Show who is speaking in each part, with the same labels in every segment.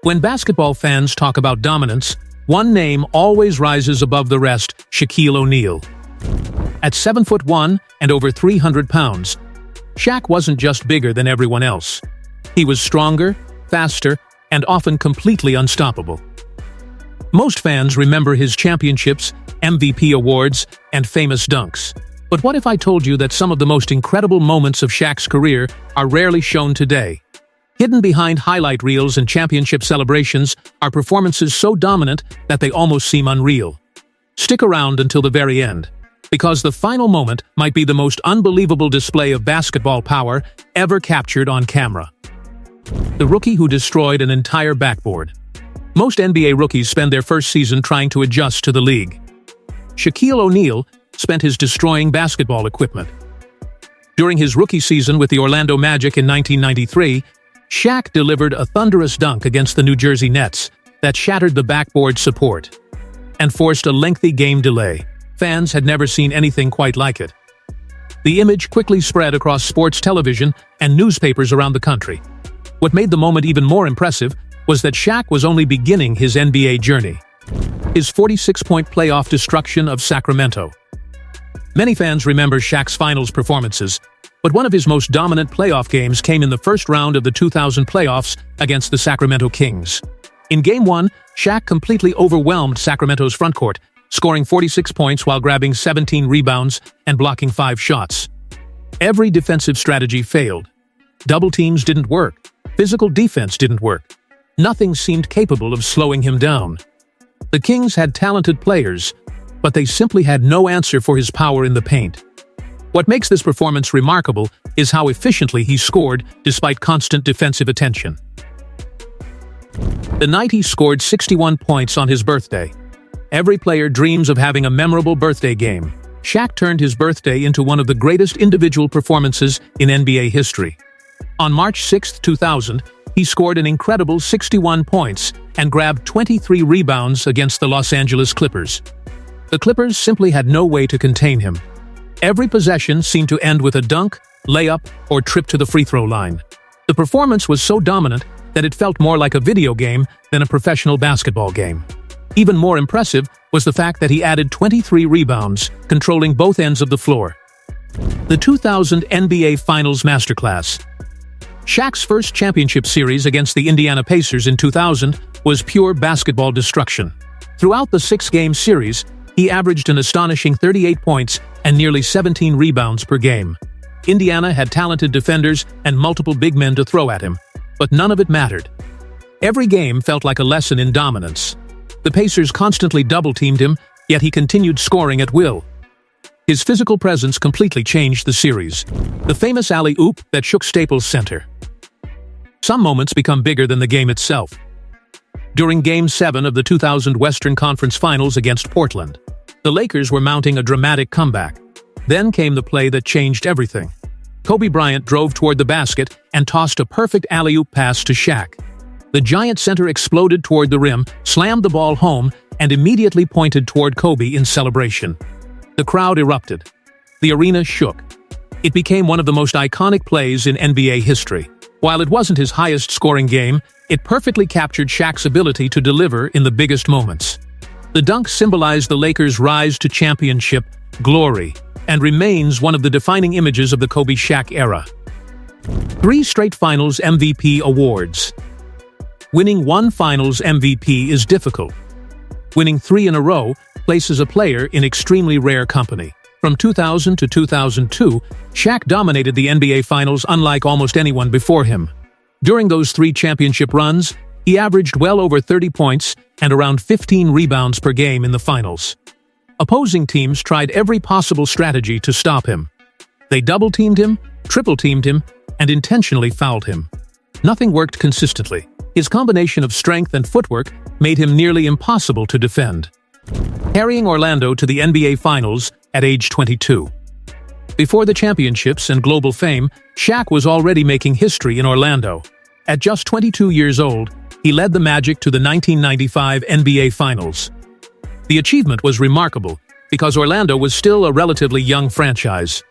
Speaker 1: When basketball fans talk about dominance, one name always rises above the rest: Shaquille O'Neal. At 7'1" and over 300 pounds, Shaq wasn't just bigger than everyone else. He was stronger, faster, and often completely unstoppable. Most fans remember his championships, MVP awards, and famous dunks. But what if I told you that some of the most incredible moments of Shaq's career are rarely shown today? Hidden behind highlight reels and championship celebrations are performances so dominant that they almost seem unreal. Stick around until the very end, because the final moment might be the most unbelievable display of basketball power ever captured on camera. The rookie who destroyed an entire backboard. Most NBA rookies spend their first season trying to adjust to the league. Shaquille O'Neal spent his destroying basketball equipment. During his rookie season with the Orlando Magic in 1993, Shaq delivered a thunderous dunk against the New Jersey Nets that shattered the backboard support and forced a lengthy game delay. Fans had never seen anything quite like it. The image quickly spread across sports television and newspapers around the country. What made the moment even more impressive was that Shaq was only beginning his NBA journey. His 46-point playoff destruction of Sacramento. Many fans remember Shaq's finals performances, but one of his most dominant playoff games came in the first round of the 2000 playoffs against the Sacramento Kings. In Game 1, Shaq completely overwhelmed Sacramento's frontcourt, scoring 46 points while grabbing 17 rebounds and blocking 5 shots. Every defensive strategy failed. Double teams didn't work. Physical defense didn't work. Nothing seemed capable of slowing him down. The Kings had talented players, but they simply had no answer for his power in the paint. What makes this performance remarkable is how efficiently he scored despite constant defensive attention. The night he scored 61 points on his birthday. Every player dreams of having a memorable birthday game. Shaq turned his birthday into one of the greatest individual performances in NBA history. On March 6, 2000, he scored an incredible 61 points and grabbed 23 rebounds against the Los Angeles Clippers. The Clippers simply had no way to contain him. Every possession seemed to end with a dunk, layup, or trip to the free throw line. The performance was so dominant that it felt more like a video game than a professional basketball game. Even more impressive was the fact that he added 23 rebounds, controlling both ends of the floor. The 2000 NBA Finals Masterclass. Shaq's first championship series against the Indiana Pacers in 2000 was pure basketball destruction. Throughout the 6-game series, he averaged an astonishing 38 points and nearly 17 rebounds per game. Indiana had talented defenders and multiple big men to throw at him, but none of it mattered. Every game felt like a lesson in dominance. The Pacers constantly double-teamed him, yet he continued scoring at will. His physical presence completely changed the series. The famous alley-oop that shook Staples Center. Some moments become bigger than the game itself. During Game 7 of the 2000 Western Conference Finals against Portland, the Lakers were mounting a dramatic comeback. Then came the play that changed everything. Kobe Bryant drove toward the basket and tossed a perfect alley-oop pass to Shaq. The giant center exploded toward the rim, slammed the ball home, and immediately pointed toward Kobe in celebration. The crowd erupted. The arena shook. It became one of the most iconic plays in NBA history. While it wasn't his highest-scoring game, it perfectly captured Shaq's ability to deliver in the biggest moments. The dunk symbolized the Lakers' rise to championship glory and remains one of the defining images of the Kobe-Shaq era. 3 straight Finals MVP awards. Winning one Finals MVP is difficult. Winning 3 in a row places a player in extremely rare company. From 2000 to 2002, Shaq dominated the NBA Finals unlike almost anyone before him. During those 3 championship runs, he averaged well over 30 points and around 15 rebounds per game in the finals. Opposing teams tried every possible strategy to stop him. They double-teamed him, triple-teamed him, and intentionally fouled him. Nothing worked consistently. His combination of strength and footwork made him nearly impossible to defend. Carrying Orlando to the NBA Finals at age 22. Before the championships and global fame, Shaq was already making history in Orlando. At just 22 years old, he led the Magic to the 1995 NBA Finals. The achievement was remarkable because Orlando was still a relatively young franchise.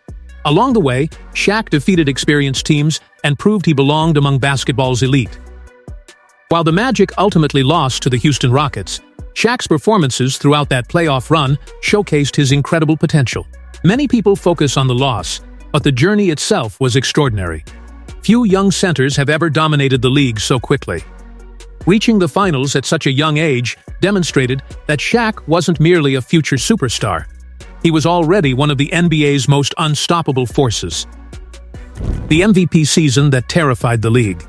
Speaker 1: Along the way, Shaq defeated experienced teams and proved he belonged among basketball's elite. While the Magic ultimately lost to the Houston Rockets, Shaq's performances throughout that playoff run showcased his incredible potential. Many people focus on the loss, but the journey itself was extraordinary. Few young centers have ever dominated the league so quickly. Reaching the finals at such a young age demonstrated that Shaq wasn't merely a future superstar. He was already one of the NBA's most unstoppable forces. The MVP season that terrified the league.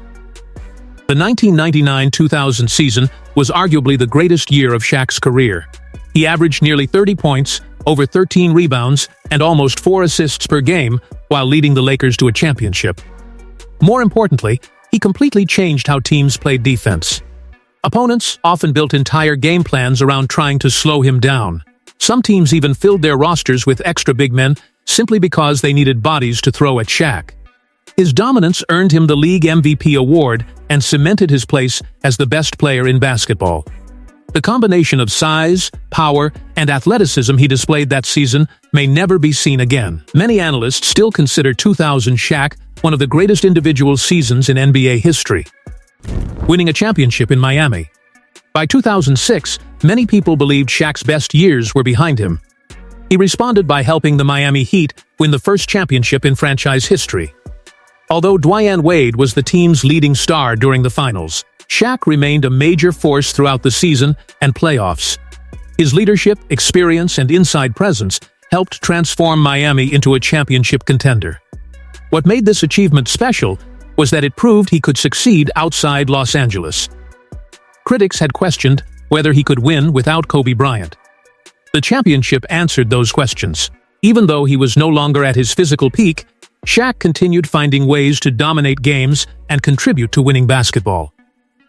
Speaker 1: The 1999-2000 season was arguably the greatest year of Shaq's career. He averaged nearly 30 points, over 13 rebounds, and almost 4 assists per game while leading the Lakers to a championship. More importantly, he completely changed how teams played defense. Opponents often built entire game plans around trying to slow him down. Some teams even filled their rosters with extra big men simply because they needed bodies to throw at Shaq. His dominance earned him the League MVP award and cemented his place as the best player in basketball. The combination of size, power, and athleticism he displayed that season may never be seen again. Many analysts still consider 2000 Shaq one of the greatest individual seasons in NBA history. Winning a championship in Miami. By 2006, many people believed Shaq's best years were behind him. He responded by helping the Miami Heat win the first championship in franchise history. Although Dwyane Wade was the team's leading star during the finals, Shaq remained a major force throughout the season and playoffs. His leadership, experience, and inside presence helped transform Miami into a championship contender. What made this achievement special was that it proved he could succeed outside Los Angeles. Critics had questioned whether he could win without Kobe Bryant. The championship answered those questions. Even though he was no longer at his physical peak, Shaq continued finding ways to dominate games and contribute to winning basketball.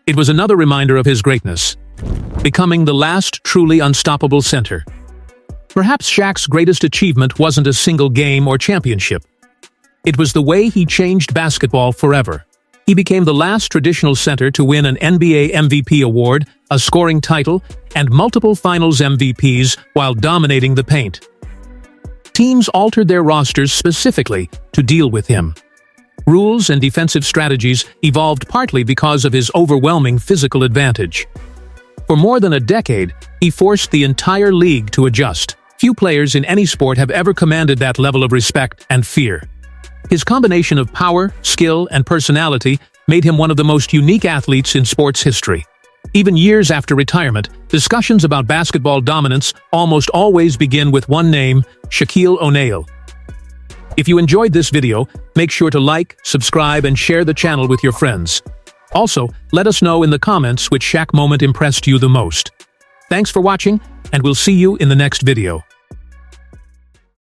Speaker 1: It was another reminder of his greatness, becoming the last truly unstoppable center. Perhaps Shaq's greatest achievement wasn't a single game or championship. It was the way he changed basketball forever. He became the last traditional center to win an NBA MVP award, a scoring title, and multiple Finals MVPs while dominating the paint. Teams altered their rosters specifically to deal with him. Rules and defensive strategies evolved partly because of his overwhelming physical advantage. For more than a decade, he forced the entire league to adjust. Few players in any sport have ever commanded that level of respect and fear. His combination of power, skill, and personality made him one of the most unique athletes in sports history. Even years after retirement, discussions about basketball dominance almost always begin with one name: Shaquille O'Neal. If you enjoyed this video, make sure to like, subscribe, and share the channel with your friends. Also, let us know in the comments which Shaq moment impressed you the most. Thanks for watching, and we'll see you in the next video.